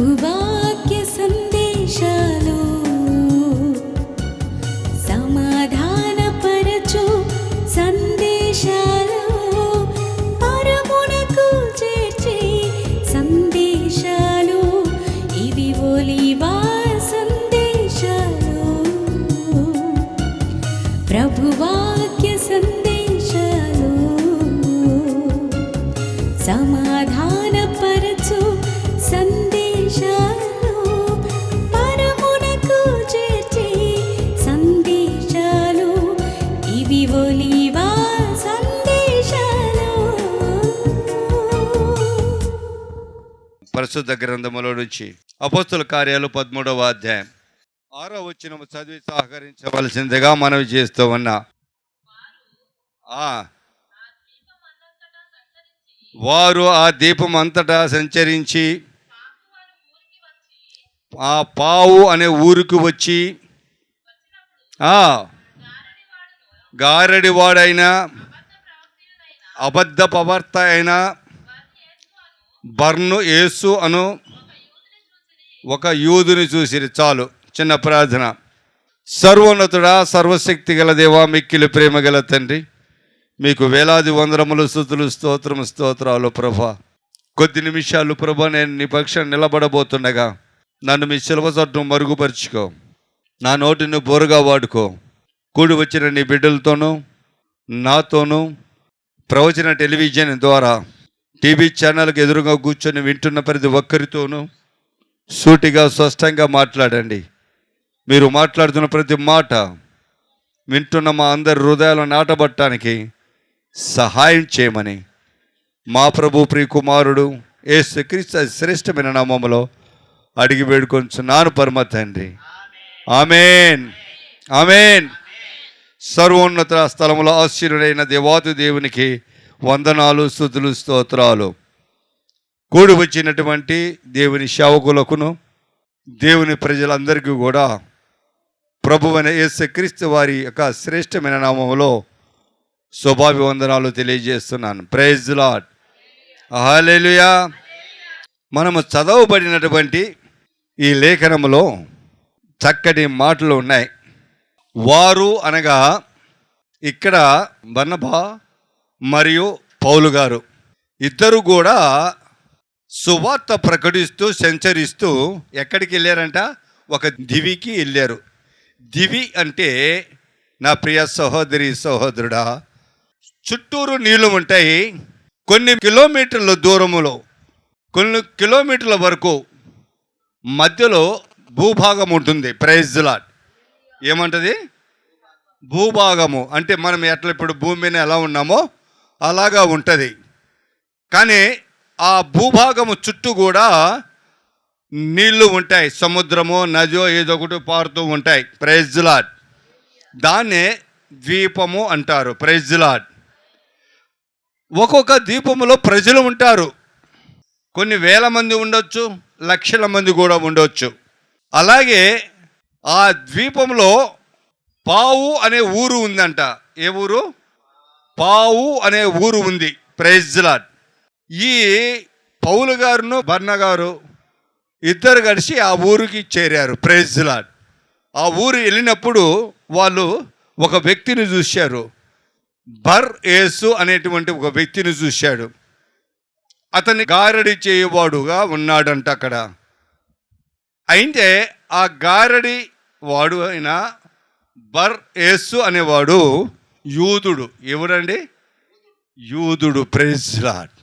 ప్రభువాక్య సందేశాలు సమాధానపరచు సందేశాలు పరమునకు చేర్చే సందేశాలు ఇవి ఒలీవా సందేశాలు. ప్రభువాక్య సందేశాలు సమాధానపరచు సందేశాలు పరమునకు చేర్చే సందేశాలు ఇవి ఒలీవా సందేశాలు. పరిశుద్ధ గ్రంథములో నుంచి అపోస్తుల కార్యాలు 13వ అధ్యాయం 6వ వచనము చదివి సహకరించవలసిందిగా మనవి చేస్తూ ఉన్నా. వారు ఆ దీపం అంతటా సంచరించి ఆ పావు అనే ఊరికి వచ్చి గారడివాడైన అబద్ధ ప్రవర్త అయిన బర్ను యేసు అను ఒక యూదుని చూసిరి. చాలు, చిన్న ప్రార్థన. సర్వోన్నతుడా, సర్వశక్తి గల దేవా, మిక్కిలి ప్రేమ గల తండ్రి, మీకు వేలాది వందనములు, స్తుతులు, స్తోత్రాలు ప్రభా. కొద్ది నిమిషాలు ప్రభా నేను నీ పక్షం నిలబడబోతుండగా నన్ను మీ శిలువ చట్టం మరుగుపరుచుకో, నా నోటిని బోరుగా వాడుకో. కూడి వచ్చిన నీ బిడ్డలతోనూ నాతోనూ ప్రవచన టెలివిజన్ ద్వారా టీవీ ఛానల్కి ఎదురుగా కూర్చొని వింటున్న ప్రతి ఒక్కరితోనూ సూటిగా స్పష్టంగా మాట్లాడండి. మీరు మాట్లాడుతున్న ప్రతి మాట వింటున్న మా అందరి హృదయాలు నాటబట్టడానికి సహాయం చేయమని మా ప్రభు ప్రియకుమారుడు యేసుక్రీస్తు శ్రేష్టమైన నామములో అడిగి వేడుకొంచున్నాను పరమ తండ్రి. ఆమేన్, ఆమేన్. సర్వోన్నత స్థలములో ఆశీర్వడైన దేవాది దేవునికి వందనాలు, స్తుతులు, స్తోత్రాలు. కూడి వచ్చినటువంటి దేవుని సేవకులకును దేవుని ప్రజలందరికీ కూడా ప్రభువైన యేసుక్రీస్తు వారి యొక్క శ్రేష్టమైన నామములో శుభాభివందనాలు తెలియజేస్తున్నాను. ప్రైజ్ ది లార్డ్, హల్లెలూయా. మనము చదవబడినటువంటి ఈ లేఖనములో చక్కటి మాటలు ఉన్నాయి. వారు అనగా ఇక్కడ బర్నబా మరియు పౌలు గారు ఇద్దరు కూడా సువార్త ప్రకటిస్తూ సంచరిస్తూ ఎక్కడికి వెళ్ళారంట? ఒక దివికి వెళ్ళారు. దివి అంటే నా ప్రియ సహోదరి సహోదరుడా, చుట్టూరు నీళ్లు ఉంటాయి. కొన్ని కిలోమీటర్ల దూరములో, కొన్ని కిలోమీటర్ల వరకు మధ్యలో భూభాగం ఉంటుంది. Praise the Lord. ఏమంటది? భూభాగము అంటే మనం ఎట్లా ఇప్పుడు భూమి మీద ఎలా ఉన్నామో అలాగా ఉంటుంది. కానీ ఆ భూభాగము చుట్టూ కూడా నీళ్లు ఉంటాయి. సముద్రమో నదో ఏదో ఒకటి పారుతూ ఉంటాయి. Praise the Lord. దాన్నే ద్వీపము అంటారు. Praise the Lord. ఒక్కొక్క ద్వీపములో ప్రజలు ఉంటారు. కొన్ని వేల మంది ఉండొచ్చు, లక్షల మంది కూడా ఉండొచ్చు. అలాగే ఆ ద్వీపంలో పావు అనే ఊరు ఉందంట. ఏ ఊరు? పావు అనే ఊరు ఉంది. Praise the Lord. ఈ పౌలు గారును బర్న గారు ఇద్దరు కలిసి ఆ ఊరికి చేరారు. Praise the Lord. ఆ ఊరు వెళ్ళినప్పుడు వాళ్ళు ఒక వ్యక్తిని చూశారు. బర్ యేసు అనేటువంటి ఒక వ్యక్తిని చూశాడు. అతన్ని గారడి చేయవాడుగా ఉన్నాడంట అక్కడ. అయితే ఆ గారడి వాడు అయిన బర్ యేసు అనేవాడు యూదుడు. ఎవడండి? యూదుడు. Praise the Lord.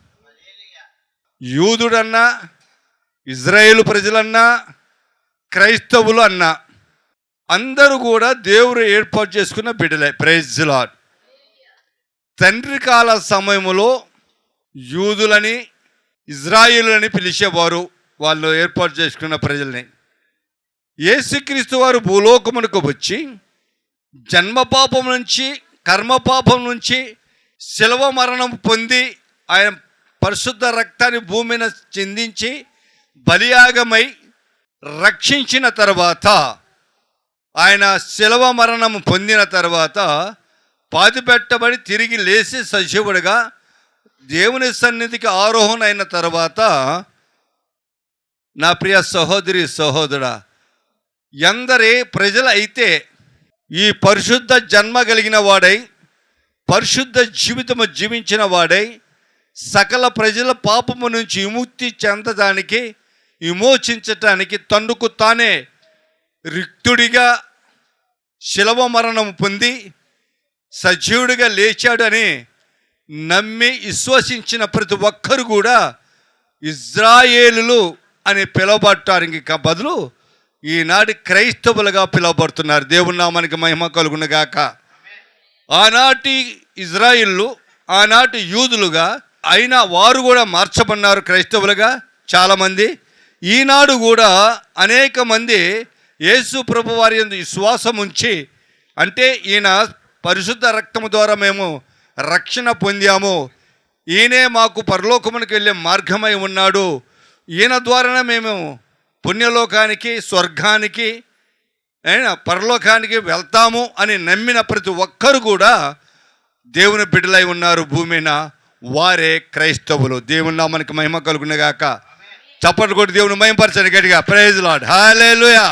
యూదుడన్నా, ఇజ్రాయేలు ప్రజలన్నా, క్రైస్తవులు అన్నా అందరూ కూడా దేవుడు ఏర్పాటు చేసుకున్న బిడ్డలే. Praise the Lord. తండ్రి కాల సమయంలో యూదులని, ఇజ్రాయేలులని పిలిచేవారు వాళ్ళు ఏర్పాటు చేసుకున్న ప్రజల్ని. యేసుక్రీస్తు వారు భూలోకమునకు వచ్చి జన్మపాపం నుంచి, కర్మపాపం నుంచి శిలువ మరణం పొంది ఆయన పరిశుద్ధ రక్తాన్ని భూమి మీద చిందించి బలియాగమై రక్షించిన తర్వాత, ఆయన శిలువ మరణం పొందిన తర్వాత పాతిపెట్టబడి తిరిగి లేచి సజీవుడిగా దేవుని సన్నిధికి ఆరోహణ అయిన తర్వాత నా ప్రియ సహోదరి సహోదరా, ఎందరి ప్రజలు అయితే ఈ పరిశుద్ధ జన్మ కలిగిన వాడై పరిశుద్ధ జీవితము జీవించిన వాడై సకల ప్రజల పాపము నుంచి విముక్తి చెందడానికి విమోచించటానికి తన్నుకు తానే రిక్తుడిగా శిలవ మరణం పొంది సజీవుడిగా లేచాడని నమ్మి విశ్వసించిన ప్రతి ఒక్కరు కూడా ఇజ్రాయేలులు అని పిలువబడటానికి బదులు ఈనాటి క్రైస్తవులుగా పిలువబడుతున్నారు. దేవుని నామానికి మహిమ కలుగునుగాక. ఆనాటి ఇజ్రాయిళ్ళు, ఆనాటి యూదులుగా అయినా వారు కూడా మార్చబడినారు క్రైస్తవులుగా చాలామంది. ఈనాడు కూడా అనేక మంది యేసు ప్రభు వారి యందు విశ్వాసం ఉంచి, అంటే ఈయన పరిశుద్ధ రక్తము ద్వారా మేము రక్షణ పొందాము, ఈయనే మాకు పరలోకమునికి వెళ్ళే మార్గమై ఉన్నాడు, ఈయన ద్వారానే మేము పుణ్యలోకానికి స్వర్గానికి పరలోకానికి వెళ్తాము అని నమ్మిన ప్రతి ఒక్కరు కూడా దేవుని బిడ్డలై ఉన్నారు భూమి మీద. వారే క్రైస్తవులు. దేవుని నామానికి మహిమ కలుగునుగాక. చప్పట్లు కొట్టి దేవుని మహిమపరచండి గట్టిగా. Praise Lord. హల్లెలూయా.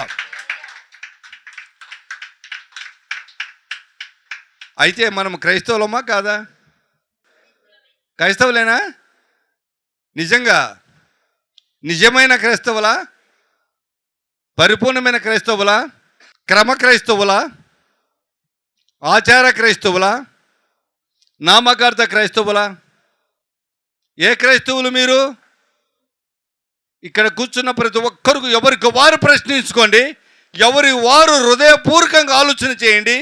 అయితే మనం క్రైస్తవులమా కాదా? క్రైస్తవులేనా? నిజంగా నిజమైన క్రైస్తవులా? పరిపూర్ణమైన క్రైస్తవులా? క్రమ క్రైస్తవులా? ఆచార క్రైస్తవులా? నామకార్థ క్రైస్తవులా? ఏ క్రైస్తవులు మీరు? ఇక్కడ కూర్చున్న ప్రతి ఒక్కరు ఎవరికి వారు ప్రశ్నించుకోండి. ఎవరి వారు హృదయపూర్వకంగా ఆలోచన చేయండి.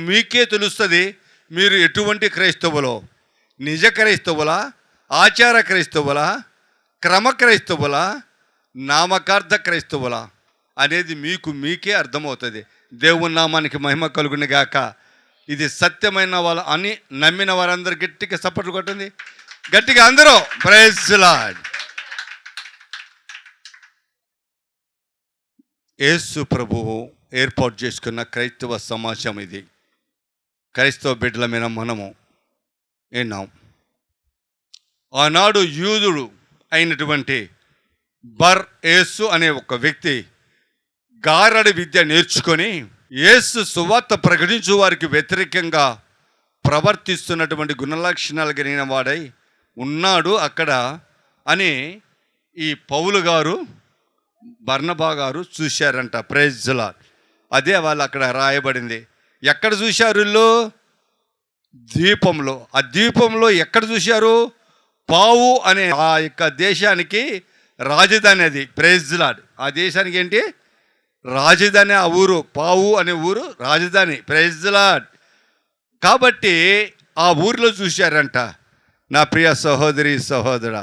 మీకే తెలుస్తుంది మీరు ఎటువంటి క్రైస్తవులో. నిజ క్రైస్తవులా? ఆచార క్రైస్తవులా? క్రమ క్రైస్తవులా? నామకార్థ క్రైస్తవులా అనేది మీకే అర్థమవుతుంది. దేవుని నామానికి మహిమ కలుగునుగాక. ఇది సత్యమైన వాళ్ళు అని నమ్మిన వారందరూ గట్టిగా సపోర్ట్ కొట్టింది. గట్టిగా అందరూ ప్రైజ్ లార్డ్. యేసు ప్రభువు ఏర్పాటు చేసుకున్న క్రైస్తవ సమాజం ఇది. క్రైస్తవ బిడ్డల మీద మనము విన్నాం. ఆనాడు యూదుడు అయినటువంటి బర్ యేసు అనే ఒక వ్యక్తి గారడి విద్య నేర్చుకొని యేసు సువార్త ప్రకటించు వారికి వ్యతిరేకంగా ప్రవర్తిస్తున్నటువంటి గుణలక్షణాలు కలిగిన వాడై ఉన్నాడు అక్కడ అని ఈ పౌలు గారు బర్నబా గారు చూశారంట. Praise lord. అదే వాళ్ళు అక్కడ రాయబడింది. ఎక్కడ చూశారు వీళ్ళు? ద్వీపంలో. ఆ ద్వీపంలో ఎక్కడ చూశారు? పావు అనే ఆ యొక్క దేశానికి రాజధాని అది. Praise Lord. ఆ దేశానికి ఏంటి రాజధాని? ఆ ఊరు పావు అనే ఊరు రాజధాని. Praise Lord. కాబట్టి ఆ ఊరిలో చూశారంట. నా ప్రియ సహోదరి సహోదరా,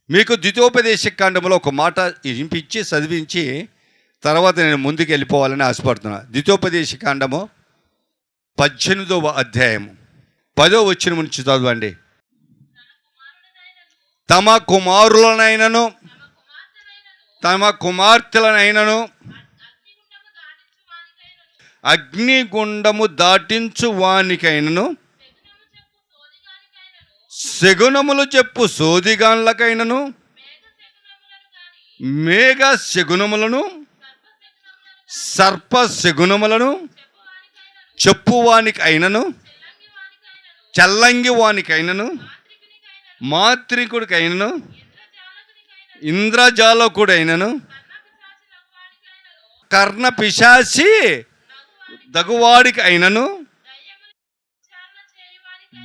మీకు ద్వితోపదేశ కాండంలో ఒక మాట వినిపించి చదివించి తర్వాత నేను ముందుకు వెళ్ళిపోవాలని ఆశపడుతున్నా. ద్వితోపదేశ కాండము 18వ అధ్యాయము 10వ వచనం నుంచి చదవండి. తమ కుమారులనైనను తమ కుమార్తెలనైనను అగ్నిగుండము దాటించు వానికైనను శగునములు చెప్పు సోదిగాన్లకైనను మేఘ శగునములను సర్ప శగునములను చెప్పువానికి అయినను చల్లంగి వానికైనను మాత్రికుడికైనను ఇంద్రజాలకుడైనను కర్ణ పిశాచి దగువాడికి అయినను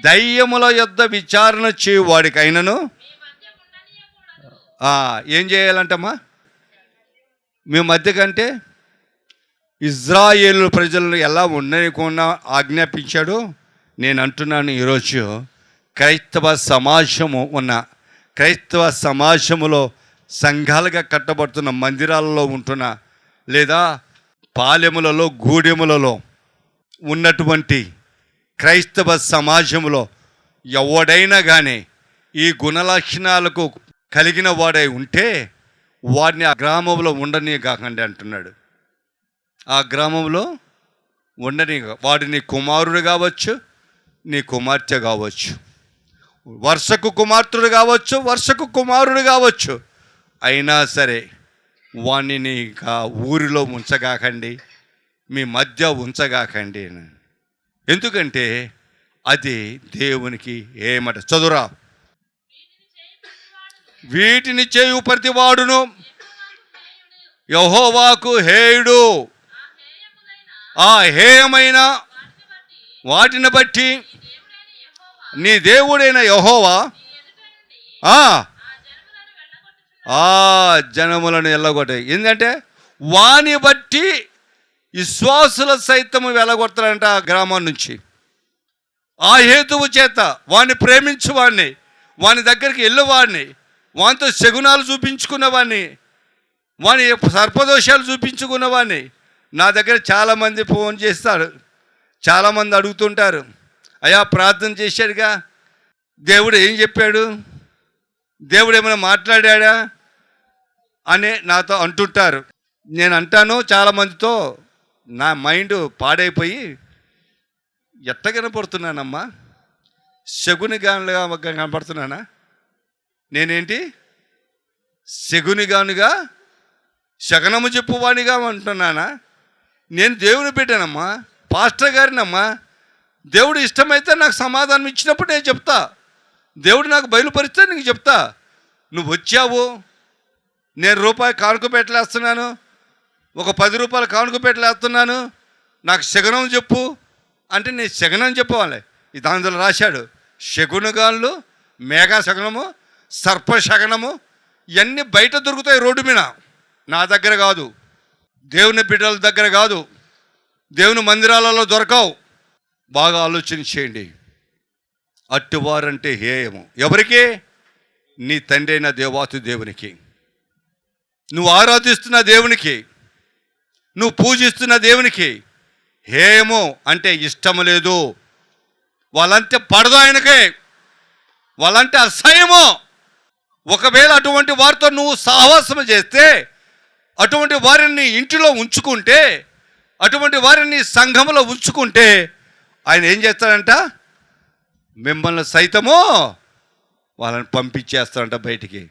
దయ్యముల యొద్ద విచారణ చేయువాడికి అయినను ఏం చేయాలంటమ్మా? మీ మధ్య కంటే ఇజ్రాయేలు ప్రజలను ఎలా ఉండనికుండా ఆజ్ఞాపించాడో నేను అంటున్నాను. ఈరోజు క్రైస్తవ సమాజము ఉన్న క్రైస్తవ సమాజములో సంఘాలుగా కట్టబడుతున్న మందిరాలలో ఉంటున్న లేదా పాలెములలో గూడెములలో ఉన్నటువంటి క్రైస్తవ సమాజంలో ఎవడైనా కానీ ఈ గుణలక్షణాలకు కలిగిన వాడై ఉంటే వాడిని ఆ గ్రామంలో ఉండని కాకండి అంటున్నాడు. ఆ గ్రామంలో ఉండని. వాడు నీ కుమారుడు కావచ్చు, నీ కుమార్తె కావచ్చు, వర్షకు కుమార్తెడు కావచ్చు, వర్షకు కుమారుడు కావచ్చు. అయినా సరే వాణ్ణి ఇంకా ఊరిలో ఉంచగాకండి, మీ మధ్య ఉంచగాకండి. ఎందుకంటే అది దేవునికి ఏమట, చదువురా. వీటిని చేయు ప్రతివాడును యెహోవాకు హేయుడు. ఆ హేయమైన వాటిని బట్టి నీ దేవుడైన యెహోవా ఆ జనములను వెళ్ళగొట్టాయి. ఎందుకంటే వాని బట్టి విశ్వాసుల సైతము వెళ్ళగొడతారంట ఆ గ్రామం నుంచి. ఆ హేతువు చేత వాడిని ప్రేమించు వాడిని, వాని దగ్గరికి వెళ్ళేవాడిని, వానితో శగునాలు చూపించుకున్నవాడిని, వాని సర్పదోషాలు చూపించుకున్నవాడిని. నా దగ్గర చాలామంది ఫోన్ చేస్తారు, చాలామంది అడుగుతుంటారు, అయ్యా ప్రార్థన చేశాడుగా, దేవుడు ఏం చెప్పాడు, దేవుడు ఏమైనా మాట్లాడా అని నాతో అంటుంటారు. నేను అంటాను చాలామందితో, నా మైండ్ పాడైపోయి ఎట్ట కనపడుతున్నానమ్మా, శగునిగానుగా కనపడుతున్నానా? నేనేంటి శగునిగానుగా శకనము చెప్పువానిగా అంటున్నానా? నేను దేవుని పెట్టానమ్మా, పాస్టర్ గారినమ్మా. దేవుడు ఇష్టమైతే నాకు సమాధానం ఇచ్చినప్పుడు నేను చెప్తా, దేవుడు నాకు బయలుపరిస్తే నీకు చెప్తా. నువ్వు వచ్చావు, నేను రూపాయి కానుక పెట్టలేస్తున్నాను, ఒక 10 రూపాయల కానుక పెట్టలేస్తున్నాను, నాకు శగనం చెప్పు అంటే నేను శగనం చెప్పవాలి. ఈ దాంట్లో రాశాడు, శగునగాళ్ళు, మేఘా శగనము, సర్ప శగనము, ఇవన్నీ బయట దొరుకుతాయి రోడ్డు మీద, నా దగ్గర కాదు, దేవుని బిడ్డల దగ్గర కాదు, దేవుని మందిరాలలో దొరకవు. బాగా ఆలోచన చేయండి. అట్టువారంటే హేయము ఎవరికి? నీ తండ్రి అయిన దేవాతి దేవునికి, నువ్వు ఆరాధిస్తున్న దేవునికి, నువ్వు పూజిస్తున్న దేవునికి హేయము అంటే ఇష్టము లేదు. వాళ్ళంటే పడదు ఆయనకే, వాళ్ళంటే అసహ్యము. ఒకవేళ అటువంటి వారితో నువ్వు సహవాసం చేస్తే, అటువంటి వారిని ఇంటిలో ఉంచుకుంటే, అటువంటి వారిని సంఘంలో ఉంచుకుంటే, ఆయన ఏం చేస్తాడంట, మిమ్మల్ని సైతము వాళ్ళని పంపించేస్తాడంట, బయటికి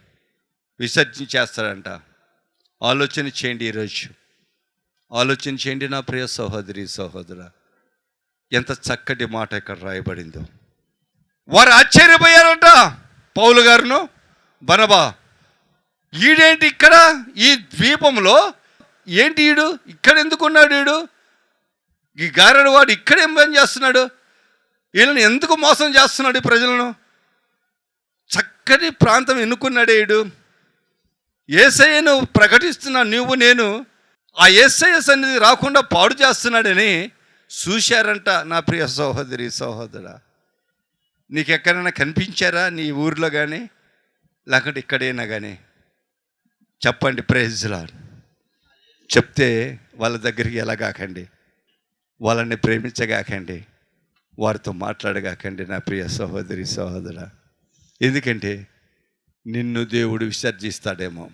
విసర్జించేస్తాడంట. ఆలోచన చేయండి, ఈరోజు ఆలోచన చేయండి నా ప్రియ సహోదరి సహోదర, ఎంత చక్కటి మాట ఇక్కడ రాయబడిందో. వారు ఆశ్చర్యపోయారట, పౌలు గారును బనబా, ఈడేంటి ఇక్కడ ఈ ద్వీపంలో, ఏంటి ఈడు ఇక్కడ ఎందుకున్నాడు, ఈడు ఈ గారడు వాడు ఇక్కడ ఏం పని చేస్తున్నాడు, వీళ్ళని ఎందుకు మోసం చేస్తున్నాడు ఈ ప్రజలను, చక్కటి ప్రాంతం ఎన్నుకున్నాడు ఈడు, యేసయ్యను ప్రకటిస్తున్నా నువ్వు నేను, ఆ యేసయ్య సన్నిధి రాకుండా పాడు చేస్తున్నాడని చూశారంట. నా ప్రియ సహోదరి సహోదరా, నీకు ఎక్కడైనా కనిపించారా నీ ఊర్లో కానీ, లేకుంటే ఇక్కడైనా కానీ? చెప్పండి, ప్రైజ్ లార్డ్. చెప్తే వాళ్ళ దగ్గరికి వెళ్ళగాకండి, వాళ్ళని ప్రేమించగాకండి, వారితో మాట్లాడగాకండి నా ప్రియ సహోదరి సహోదరా. ఎందుకంటే నిన్ను దేవుడు విసర్జిస్తాడేమో,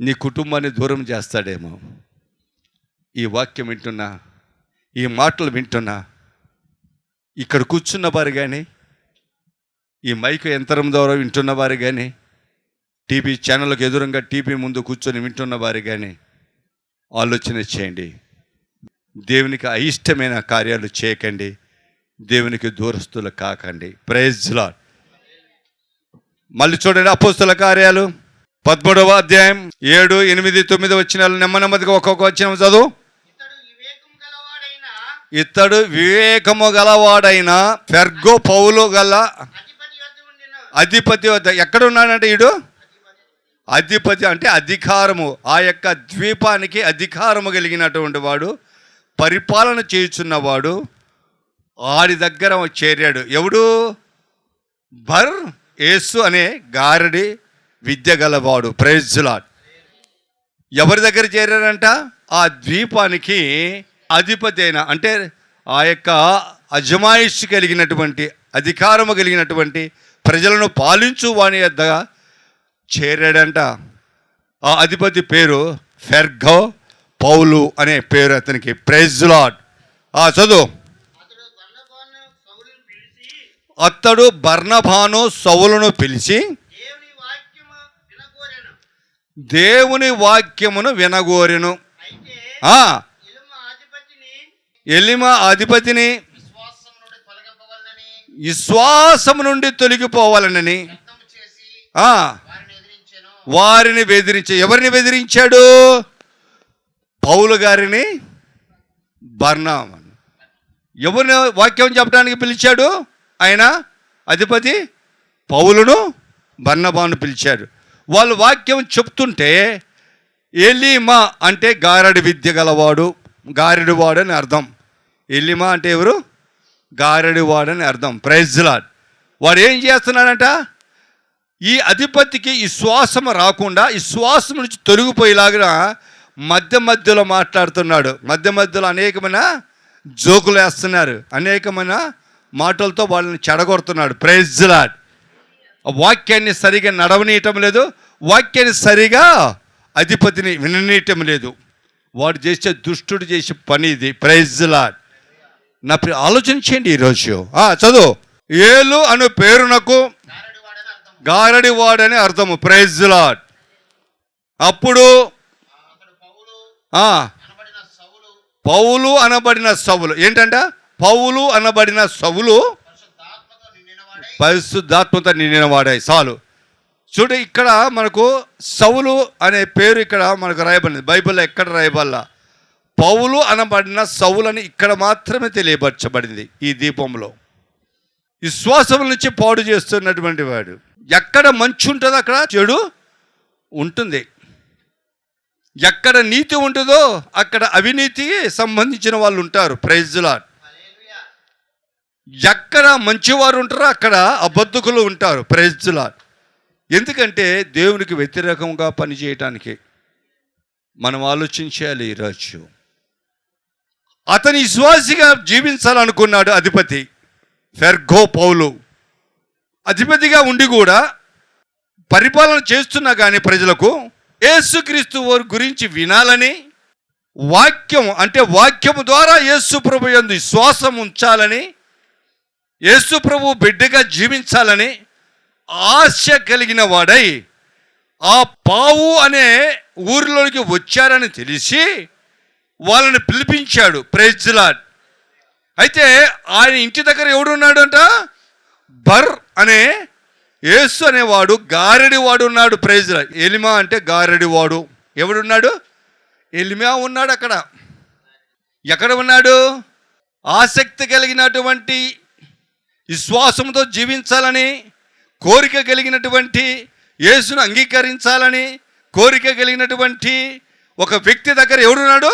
నీ కుటుంబాన్ని దూరం చేస్తాడేమో. ఈ వాక్యం వింటున్నా, ఈ మాటలు వింటున్నా, ఇక్కడ కూర్చున్న వారు కానీ, ఈ మైక్ యంత్రం ద్వారా వింటున్న వారు కానీ, టీవీ ఛానళ్ళకు ఎదురుగా టీవీ ముందు కూర్చొని వింటున్న వారు కానీ ఆలోచన చేయండి. దేవునికి అయిష్టమైన కార్యాలు చేయకండి, దేవునికి దూరస్తులు కాకండి. Praise Lord. మళ్ళీ చూడండి, అపోస్తుల కార్యాలు 13వ అధ్యాయం 7, 8, 9 వచనాలు నెమ్మదిగా ఒక్కొక్క వచనం చదువు. ఇతడు వివేకము గలవాడైన ఫెర్గో పౌలు గల అధిపతి వద్ద ఎక్కడ ఉన్నాడంటే, ఈడు అధిపతి అంటే అధికారము, ఆ యొక్క ద్వీపానికి అధికారము కలిగినటువంటి వాడు, పరిపాలన చేయుచున్నవాడు, ఆడి దగ్గర చేరాడు. ఎవడు? బర్ యేసు అనే గారడి విద్య గలవాడు. Praise Lord. ఎవరి దగ్గర చేరారంట? ఆ ద్వీపానికి అధిపతి అయిన, అంటే ఆ యొక్క అజమాయిషి కలిగినటువంటి, అధికారము కలిగినటువంటి, ప్రజలను పాలించు వాని యొద్ద చేరాడంట. ఆ అధిపతి పేరు ఫెర్గో పౌలు అనే పేరు అతనికి. Praise Lord. చదువు. అతడు బర్నబాను సౌలును పిలిచి దేవుని వాక్యమును వినగోరెను. ఆ, ఎలిమ అధిపతిని విశ్వాసము నుండి తొలగిపోవాలనని వారిని బెదిరించే. ఎవరిని బెదిరించాడు? పౌలు గారిని, బర్నబాను. ఎవరిని వాక్యం చెప్పడానికి పిలిచాడు? ఆయన అధిపతి పౌలును, బర్నబాను పిలిచాడు. వాళ్ళు వాక్యం చెప్తుంటే ఎలీమా అంటే గారడి విద్య గలవాడు, గారడివాడు అని అర్థం. ఎలీమా అంటే ఎవరు? గారడివాడు అని అర్థం. Praise the Lord. వాడు ఏం చేస్తున్నాడంట? ఈ అధిపతికి విశ్వాసం రాకుండా, విశ్వాసం నుంచి తొలగిపోయేలాగా మధ్యలో మాట్లాడుతున్నాడు. మధ్యలో అనేకమైన జోకులు వేస్తున్నారు, అనేకమైన మాటలతో వాళ్ళని చెడగొడుతున్నాడు. Praise the lord. వాక్యాన్ని సరిగా నడవనీయటం లేదు, వాక్యాన్ని సరిగా అధిపతిని విననీయటం లేదు. వాడు చేసే దుష్టుడు చేసే పని ఇది. Praise the Lord. నా ఆలోచించండి ఈరోజు. చదువు. ఏలు అను పేరునకు గారడివాడని అర్థము. Praise the Lord. అప్పుడు పౌలు అనబడిన సౌలు ఏంటంట? పౌలు అనబడిన సౌలు పరిశుద్ధాత్మతో నిండిన వాడాయి. చాలు. చూడ, ఇక్కడ మనకు సౌలు అనే పేరు ఇక్కడ మనకు రాయబడింది. బైబిల్లో ఎక్కడ రాయబల్లా. పౌలు అనబడిన సౌలని ఇక్కడ మాత్రమే తెలియపరచబడింది ఈ దీపంలో. విశ్వాసం నుంచి పాడు చేస్తున్నటువంటి వాడు. ఎక్కడ మంచి ఉంటుందో అక్కడ చెడు ఉంటుంది, ఎక్కడ నీతి ఉంటుందో అక్కడ అవినీతికి సంబంధించిన వాళ్ళు ఉంటారు. Praise the Lord. ఎక్కడ మంచివారు ఉంటారో అక్కడ అబద్ధకులు ఉంటారు. Praise the Lord. ఎందుకంటే దేవునికి వ్యతిరేకంగా పనిచేయటానికి మనం ఆలోచించాలి. ఈరోజు అతని విశ్వాసిగా జీవించాలనుకున్నాడు అధిపతి ఫెర్గో పౌలు. అధిపతిగా ఉండి కూడా పరిపాలన చేస్తున్నా కానీ ప్రజలకు యేసుక్రీస్తు వారి గురించి వినాలని, వాక్యం అంటే వాక్యము ద్వారా యేసు ప్రభు యందు విశ్వాసం ఉంచాలని, యేసు ప్రభు బిడ్డగా జీవించాలని ఆశ కలిగిన వాడై ఆ పావు అనే ఊరిలోనికి వచ్చారని తెలిసి వాళ్ళని పిలిపించాడు. Praise the Lord. అయితే ఆయన ఇంటి దగ్గర ఎవడున్నాడు అంట? బర్ అనే యేసు అనేవాడు గారడివాడు ఉన్నాడు. Praise the lord. ఎలిమా అంటే గారడివాడు. ఎవడున్నాడు? ఎలిమా ఉన్నాడు అక్కడ. ఎక్కడ ఉన్నాడు? ఆసక్తి కలిగినటువంటి, విశ్వాసంతో జీవించాలని కోరిక కలిగినటువంటి, యేసును అంగీకరించాలని కోరిక కలిగినటువంటి ఒక వ్యక్తి దగ్గర ఎవడున్నాడు?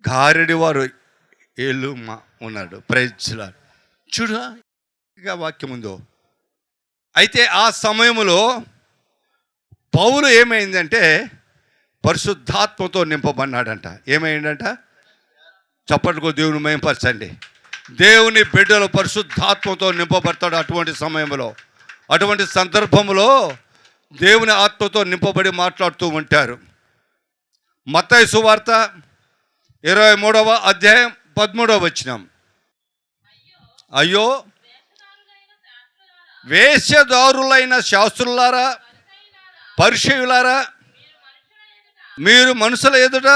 గారడివారు ఎలీమా ఉన్నాడు. Praise the Lord. చూడ వాక్యం ఉందో. అయితే ఆ సమయంలో పౌలు ఏమైందంటే పరిశుద్ధాత్మతో నింపబడినాడంట. ఏమైందంట? చప్పట్లతో దేవుని మహిమపరచండి. దేవుని బిడ్డలు పరిశుద్ధాత్మతో నింపబడతాడు. అటువంటి సమయంలో, అటువంటి సందర్భంలో దేవుని ఆత్మతో నింపబడి మాట్లాడుతూ ఉంటారు. మత్తయి సువార్త 23వ అధ్యాయం 13వ వచనం. అయ్యో వేశ్యదారులైన శాస్త్రులారా, పరిసయ్యులారా, మీరు మనుషుల ఎదుట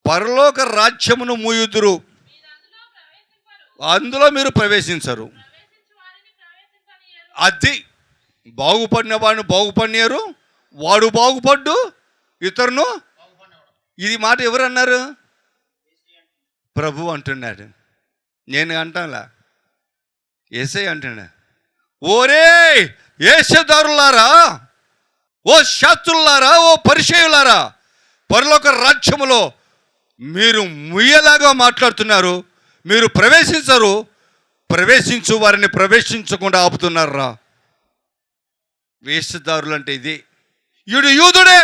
పరలోక రాజ్యమును మూయుదురు, అందులో మీరు ప్రవేశించరు. అది బాగుపడిన వాడిని బాగుపడినారు, వాడు బాగుపడ్డు ఇతరును. ఇది మాట ఎవరు అన్నారు? ప్రభు అంటున్నాడు. నేను అంటానులా, యేసయ్య అంటున్నా. ఓరే వేశ్యదారులారా, ఓ శాస్త్రులారా, ఓ పరిసయ్యులారా, పరలోక రాజ్యములో మీరు ముయ్యలాగా మాట్లాడుతున్నారు, మీరు ప్రవేశించరు, ప్రవేశించు వారిని ప్రవేశించకుండా ఆపుతున్నారా. వేశ్యదారులు అంటే ఇది. ఈడు యూదుడే,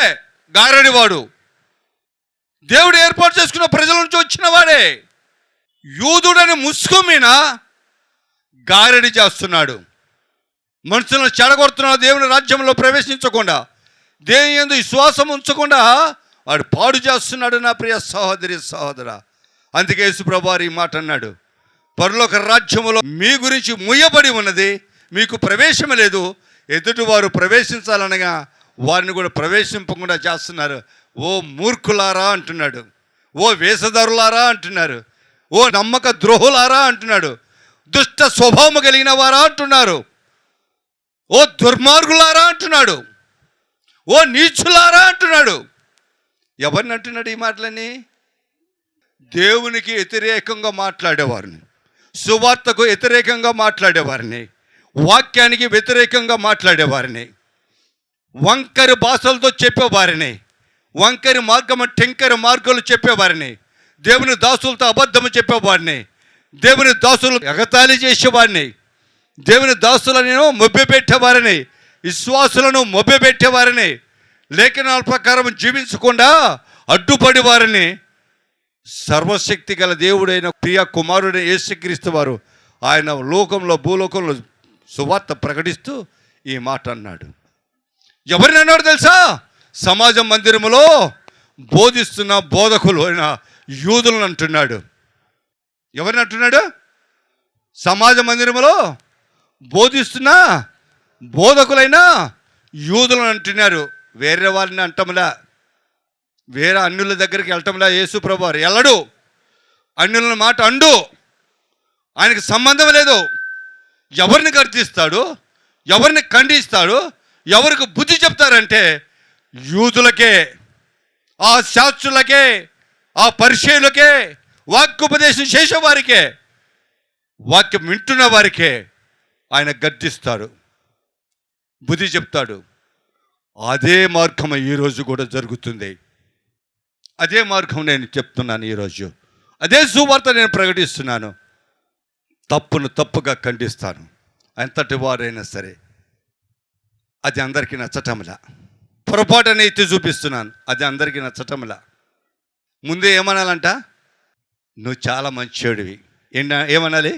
గారడివాడు, దేవుడు ఏర్పాటు చేసుకున్న ప్రజల నుంచి వచ్చిన వాడే. యూదుడని ముసుగు మీద గారడి చేస్తున్నాడు, మనుషులను చెడగొడుతున్నాడు. దేవుని రాజ్యంలో ప్రవేశించకుండా, దేవుని యందు విశ్వాసం ఉంచకుండా వాడు పాడు చేస్తున్నాడు. నా ప్రియ సహోదరి సహోదరా, అందుకే యేసు ప్రభువు వారు ఈ మాట అన్నాడు, పరలోక రాజ్యములో మీ గురించి ముయ్యబడి ఉన్నది, మీకు ప్రవేశం లేదు. ఎదుటి వారు ప్రవేశించాలనగా వారిని కూడా ప్రవేశింపకుండా చేస్తున్నారు. ఓ మూర్ఖులారా అంటున్నాడు, ఓ వేషధారులారా అంటున్నారు, ఓ నమ్మక ద్రోహులారా అంటున్నాడు, దుష్ట స్వభావము కలిగిన వారా అంటున్నారు, ఓ దుర్మార్గులారా అంటున్నాడు, ఓ నీచులారా అంటున్నాడు. ఎవరిని అంటున్నాడు ఈ మాటలని? దేవునికి వ్యతిరేకంగా మాట్లాడేవారిని, సువార్తకు వ్యతిరేకంగా మాట్లాడేవారిని, వాక్యానికి వ్యతిరేకంగా మాట్లాడేవారిని, వంకరి భాషలతో చెప్పేవారిని, వంకరి మార్గము టెంకరి మార్గాలు చెప్పేవారిని, దేవుని దాసులతో అబద్ధము చెప్పేవారిని, దేవుని దాసులు ఎగతాళి చేసేవారిని, దేవుని దాసులను మొబ్బెపెట్టేవారిని, విశ్వాసులను మొబ్బెపెట్టేవారిని, లేఖనాల ప్రకారం జీవించకుండా అడ్డుపడి వారిని సర్వశక్తి గల దేవుడైన ప్రియ కుమారుడైన యేసుక్రీస్తు వారు ఆయన లోకంలో భూలోకంలో సువార్త ప్రకటిస్తూ ఈ మాట అన్నాడు. ఎవరిని అన్నాడు తెలుసా? సమాజ మందిరములో బోధిస్తున్న బోధకులు అయిన యూదులను అంటున్నాడు. ఎవరిని అంటున్నాడు? సమాజ మందిరములో బోధిస్తున్న బోధకులైన యూదులను అంటున్నారు. వేరే వారిని అంటంలా, వేరే అన్యుల దగ్గరికి వెళ్ళటంలా యేసు ప్రభు వారు వెళ్ళడు. అన్యుల మాట అండు, ఆయనకి సంబంధం లేదు. ఎవరిని గర్తిస్తాడు, ఎవరిని ఖండిస్తాడు, ఎవరికి బుద్ధి చెప్తారంటే యూదులకే, ఆ శాస్త్రులకే, ఆ పరిచయులకే, వాక్యోపదేశం చేసేవారికే, వాక్యం వింటున్న వారికే ఆయన గర్తిస్తాడు, బుద్ధి చెప్తాడు. అదే మార్గం ఈరోజు కూడా జరుగుతుంది. అదే మార్గం నేను చెప్తున్నాను ఈరోజు. అదే సువార్త నేను ప్రకటిస్తున్నాను. తప్పును తప్పుగా ఖండిస్తాను, ఎంతటి వారైనా సరే. అది అందరికీ నచ్చటంలా. పొరపాటుని ఎత్తి చూపిస్తున్నాను, అది అందరికీ నచ్చటంలా. ముందే ఏమనాలంట? నువ్వు చాలా మంచివాడివి. ఏమనాలి?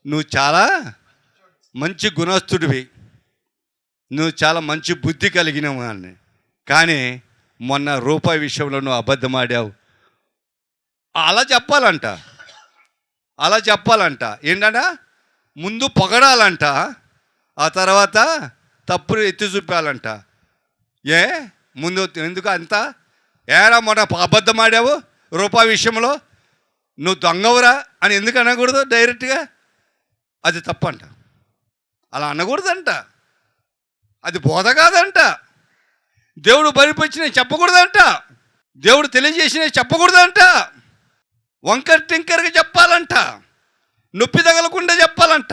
నువ్వు చాలా మంచి గుణస్తుడివి, నువ్వు చాలా మంచి బుద్ధి కలిగినవు అని. కానీ మొన్న రూపాయి విషయంలో నువ్వు అబద్ధం ఆడావు. అలా చెప్పాలంట, అలా చెప్పాలంట. ఏంటంట? ముందు పొగడాలంట, ఆ తర్వాత తప్పులు ఎత్తి చూపాలంట. ముందు ఎందుకు అంత? ఏరా మొన్న అబద్ధం ఆడావు రూపాయి విషయంలో, నువ్వు దొంగవురా అని ఎందుకు అనకూడదు డైరెక్ట్గా? అది తప్పంట. అలా అనకూడదంట, అది బోధ కాదంట. దేవుడు బయలుపరిచినవి చెప్పకూడదంట, దేవుడు తెలియజేసినవి చెప్పకూడదంట. వంకర్ టింకర్గా చెప్పాలంట, నొప్పి తగలకుండా చెప్పాలంట,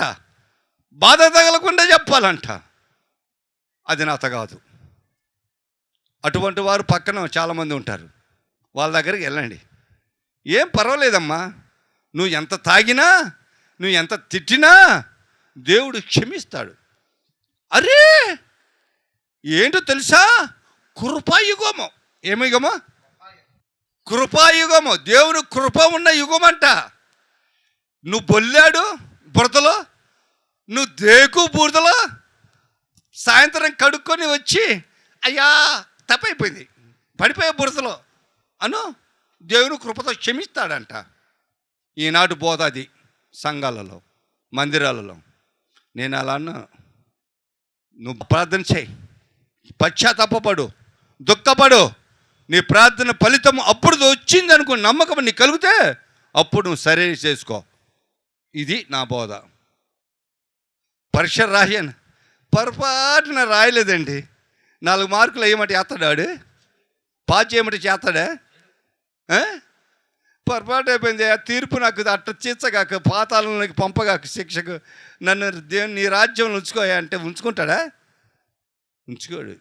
బాధ తగలకుండా చెప్పాలంట. అది నాత కాదు. అటువంటి వారు పక్కన చాలామంది ఉంటారు, వాళ్ళ దగ్గరికి వెళ్ళండి. ఏం పర్వాలేదమ్మా, నువ్వు ఎంత తాగినా, నువ్వు ఎంత తిట్టినా దేవుడు క్షమిస్తాడు. అరే ఏంటో తెలుసా? కృపాయుగము. ఏమి యుగము? కృపాయుగము. దేవుని కృప ఉన్న యుగం అంట. నువ్వు బొల్లాడు బురదలో, నువ్వు దేకు బురదలో సాయంత్రం కడుక్కొని వచ్చి అయ్యా తప్పైపోయింది పడిపోయే బురదలో అను, దేవుని కృపతో క్షమిస్తాడంట. ఈనాటి బోధ అది సంఘాలలో, మందిరాలలో. నేను అలా అన్నా, నువ్వు ప్రార్థన చేయి, పశ్చాత్తాపపడు, దుఃఖపడు, నీ ప్రార్థన ఫలితం అప్పుడు వచ్చింది అనుకో, నమ్మకం నీకు కలిగితే అప్పుడు నువ్వు సరే చేసుకో. ఇది నా బోధ. పరీక్ష రాయను, పొరపాటున రాయలేదండి, 4 మార్కులు వేయమంటే చేస్తాడాడు, పాస్ చేయమంటే చేస్తాడా? పొరపాటు అయిపోయింది. ఆ తీర్పు నాకు అట్ట చీచగాక, పాతాళంలోకి పంపగాక, శిక్షకు నన్ను దేవుని నీ రాజ్యంలో ఉంచుకోయా అంటే ఉంచుకుంటాడా? ఉంచుకోడు.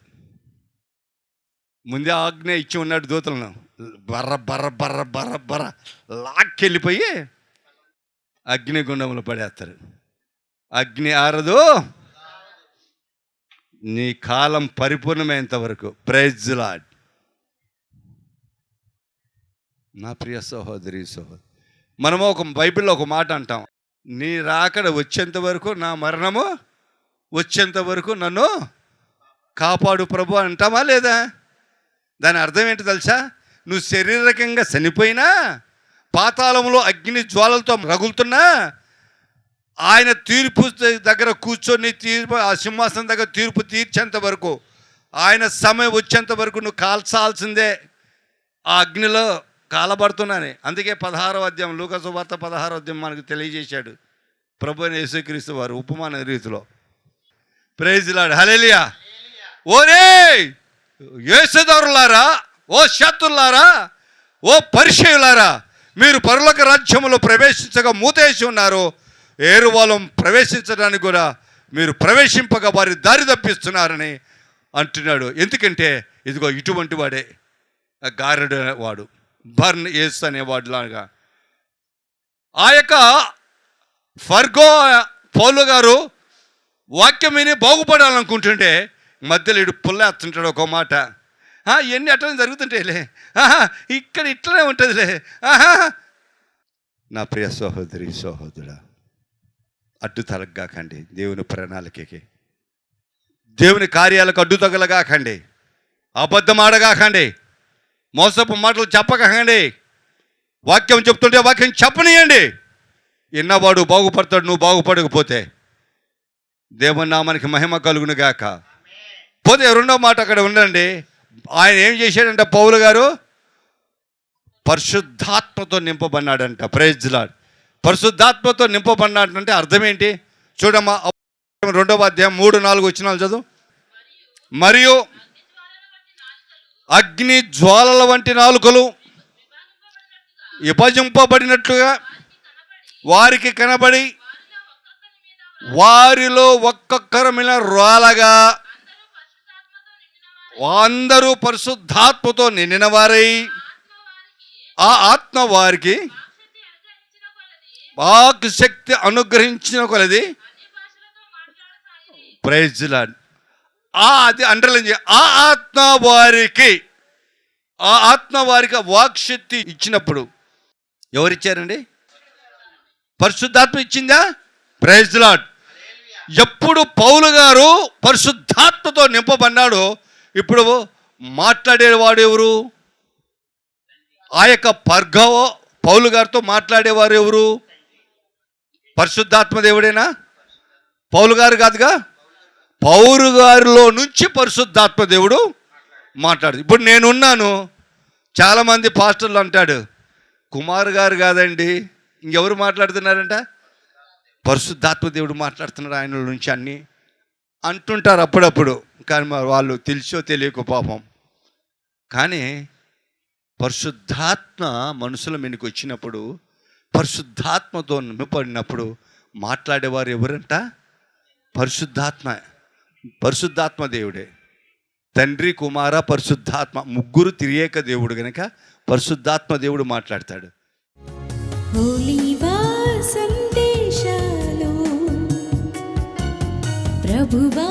ముందే ఆజ్ఞ ఇచ్చి ఉన్నాడు దూతలను, బర్ర బర్ర బర్ర బర్ర బర్ర లాక్కెళ్ళిపోయి అగ్నిగుండంలో పడేస్తారు. అగ్ని ఆరదు నీ కాలం పరిపూర్ణమైనంత వరకు. Praise Lord. నా ప్రియ సహోదరి సహోదరు, మనము ఒక బైబిల్లో ఒక మాట అంటాం, నీ రాకడ వచ్చేంత వరకు, నా మరణము వచ్చేంత వరకు నన్ను కాపాడు ప్రభు అంటామా లేదా? దాని అర్థం ఏంటి తెలుసా? నువ్వు శారీరకంగా చనిపోయినా, పాతాళంలో అగ్ని జ్వాలలతో రగులుతున్నా, ఆయన తీర్పు దగ్గర కూర్చొని ఆ సింహాసనం దగ్గర తీర్పు తీర్చేంత వరకు, ఆయన సమయం వచ్చేంత వరకు నువ్వు కాల్చాల్సిందే, ఆ అగ్నిలో కాలబడుతున్నానే. అందుకే 16వ అధ్యాయం, లూకా సువార్త 16వ అధ్యాయం మనకు తెలియజేశాడు ప్రభు అయిన యేసుక్రీస్తు వారు ఉపమాన రీతిలో. ప్రైజ్ లార్డ్, హల్లెలూయా. ఓరే యేసుదారులారా, ఓ శత్రులారా, ఓ పరిచయులారా, మీరు పరలోక రాజ్యములో ప్రవేశించగా మూతేసి ఉన్నారు, ఏరువాలం ప్రవేశించడానికి కూడా మీరు ప్రవేశింపగా వారి దారి తప్పిస్తున్నారని అంటున్నాడు. ఎందుకంటే ఇదిగో ఇటువంటి వాడే గారెడు వాడు, బర్న్ యేసు అనేవాడు లాగా. ఆ యొక్క ఫర్గో పౌలు గారు వాక్యం విని బాగుపడాలనుకుంటుంటే మధ్యలో ఇడు పుల్లేస్తుంటాడు ఒక మాట. ఇవన్నీ అట్లనే జరుగుతుంటాయిలే, ఇక్కడ ఇట్లనే ఉంటుందిలే. నా ప్రియ సహోదరి సహోదరుడా, అడ్డు తలగాకండి దేవుని ప్రణాళికకి, దేవుని కార్యాలకు అడ్డు తగలగాకండి, అబద్ధం ఆడగాకండి, మోసపు మాటలు చెప్పకండి. వాక్యం చెప్తుంటే వాక్యం చెప్పనీయండి. విన్నవాడు బాగుపడతాడు, నువ్వు బాగుపడకపోతే. దేవుని నామానికి మహిమ కలుగును గాక. పోతే రెండో మాట అక్కడ ఉండండి. ఆయన ఏం చేశాడంట, పౌలు గారు పరిశుద్ధాత్మతో నింపబడినాడంట. Praise lord. పరిశుద్ధాత్మతో నింపబడినాడంటే అర్థం ఏంటి చూడమ్మా. 2వ అధ్యాయం 3-4 వచనాలు చదువు. మరియు అగ్ని జ్వాలల వంటి నాలుకలు విభజింపబడినట్లుగా వారికి కనబడి వారిలో ఒక్కొక్కరి మీద రాలగా అందరూ పరిశుద్ధాత్మతో నిండిన వారై ఆ ఆత్మ వారికి వాక్ శక్తి అనుగ్రహించిన కొలది. Praise lord. అది అండర్లైన్ చేయ. ఆ ఆత్మ వారికి వాక్ శక్తి ఇచ్చినప్పుడు ఎవరిచ్చారండి? పరిశుద్ధాత్మ ఇచ్చిందా? Praise Lord. ఎప్పుడు పౌలు గారు పరిశుద్ధాత్మతో నింపబడ్డాడో ఇప్పుడు మాట్లాడేవాడు ఎవరు? ఆ యొక్క పౌలు గారితో మాట్లాడేవారు ఎవరు? పరిశుద్ధాత్మ దేవుడేనా? పౌలు గారు కాదుగా. పౌలు గారిలో నుంచి పరిశుద్ధాత్మ దేవుడు మాట్లాడు. ఇప్పుడు నేనున్నాను, చాలామంది పాస్టర్లు అంటాడు, కుమార్ గారు కాదండి, ఇంకెవరు మాట్లాడుతున్నారంట? పరిశుద్ధాత్మ దేవుడు మాట్లాడుతున్నాడు ఆయన నుంచి అన్నీ అంటుంటారు అప్పుడప్పుడు. కానీ వాళ్ళు తెలిసో తెలియక పాపం. కానీ పరిశుద్ధాత్మ మనుషుల మీదకి వచ్చినప్పుడు, పరిశుద్ధాత్మతో నింపబడినప్పుడు మాట్లాడేవారు ఎవరంట? పరిశుద్ధాత్మ దేవుడే. తండ్రి, కుమార, పరిశుద్ధాత్మ ముగ్గురు త్రియేక దేవుడు గనక పరిశుద్ధాత్మ దేవుడు మాట్లాడతాడు. సందేశాలు ప్రభువా